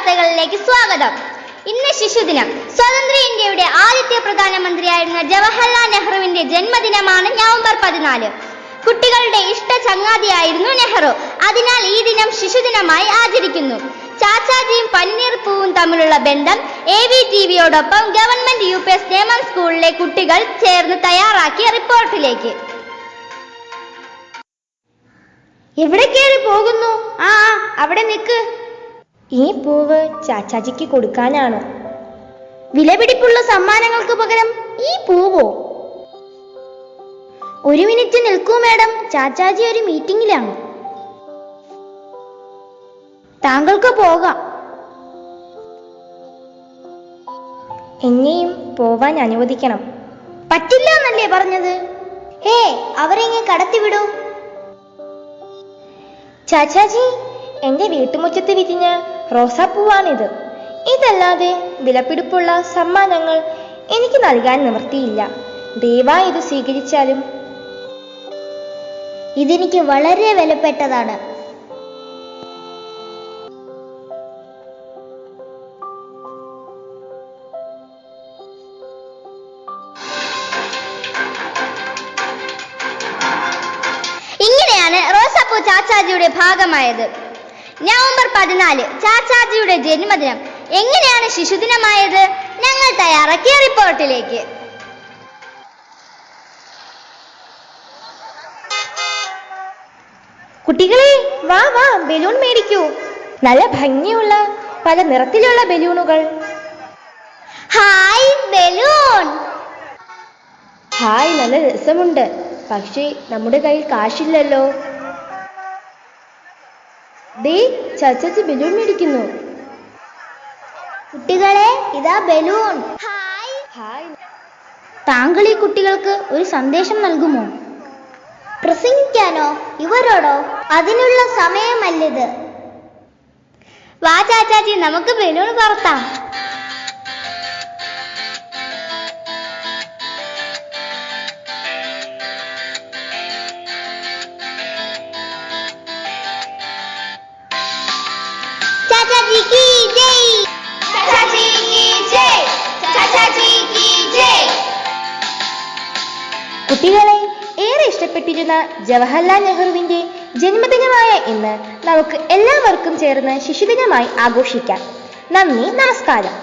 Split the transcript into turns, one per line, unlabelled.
വാർത്തകളിലേക്ക് സ്വാഗതം. ഇന്ന് ശിശുദിനം. സ്വതന്ത്ര ഇന്ത്യയുടെ ആദ്യത്തെ പ്രധാനമന്ത്രിയായിരുന്ന ജവഹർലാൽ നെഹ്റുവിന്റെ ജന്മദിനമാണ് നവംബർ 14. കുട്ടികളുടെ ഇഷ്ട ചങ്ങാതിയായിരുന്നു നെഹ്റു. അതിനാൽ ഈ ദിനം ശിശുദിനമായി ആചരിക്കുന്നു. ചാച്ചാജിയും പനിനീർ പൂവും തമ്മിലുള്ള ബന്ധം AVTVയോടൊപ്പം ഗവൺമെന്റ് UPS നേമം സ്കൂളിലെ കുട്ടികൾ ചേർന്ന് തയ്യാറാക്കിയ റിപ്പോർട്ടിലേക്ക്.
എവിടെ കയറി പോകുന്നു? അവിടെ നിൽക്ക്. ഈ പൂവ് ചാച്ചാജിക്ക് കൊടുക്കാനാണ്. വിലപിടിപ്പുള്ള സമ്മാനങ്ങൾക്ക് പകരം ഈ പൂവോ? ഒരു മിനിറ്റ് നിൽക്കൂ മാഡം, ചാച്ചാജി ഒരു മീറ്റിംഗിലാണ്. താങ്കൾക്ക് പോകാം. എന്നെയും പോവാൻ അനുവദിക്കണം. പറ്റില്ല എന്നല്ലേ പറഞ്ഞത്? അവരെങ്ങെ കടത്തിവിടൂ. ചാച്ചാജി, എന്റെ വീട്ടുമുറ്റത്ത് വിരിഞ്ഞ റോസാപ്പൂവാണിത്. ഇതല്ലാതെ വിലപിടിപ്പുള്ള സമ്മാനങ്ങൾ എനിക്ക് നൽകാൻ നിവൃത്തിയില്ല. ദയവായി ഇത് സ്വീകരിച്ചാലും.
ഇതെനിക്ക് വളരെ വിലപ്പെട്ടതാണ്. ഇങ്ങനെയാണ് റോസാപ്പൂ ചാച്ചാജിയുടെ ഭാഗമായത്. നവംബർ 14 ചാച്ചാജിയുടെ ജന്മദിനം. എങ്ങനെയാണ് ശിശുദിനമായത്? ഞങ്ങൾ തയ്യാറാക്കിയ റിപ്പോർട്ടിലേക്ക്.
കുട്ടികളെ, വാ ബലൂൺ മേടിക്കൂ. നല്ല ഭംഗിയുള്ള പല നിറത്തിലുള്ള ബലൂണുകൾ.
Hi balloon.
ഹായ്, നല്ല രസമുണ്ട്. പക്ഷേ നമ്മുടെ കയ്യിൽ കാശില്ലല്ലോ. ദേ, ചാച്ചാജി ബലൂൺ മേടിക്കുന്നു.
കുട്ടികളെ, ഇതാ ബലൂൺ. ഹായ്.
താങ്കൾ ഈ കുട്ടികൾക്ക് ഒരു സന്ദേശം നൽകുമോ?
പ്രസംഗിക്കാനോ? ഇവരോടോ? അതിനുള്ള സമയമല്ലിത്. വാ ചാച്ചാജി, നമുക്ക് ബലൂൺ പറത്താം. चाचा जी की जय, चाचा जी की जय, चाचा जी की जय.
കുട്ടികളെ, ഏറെ ഇഷ്ടപ്പെട്ടിരുന്ന ജവഹർലാൽ നെഹ്റുവിന്റെ ജന്മദിനമായ ഇന്ന് നമുക്ക് എല്ലാവർക്കും ചേർന്ന് ശിശുദിനമായി ആഘോഷിക്കാം. നന്ദി, നമസ്കാരം.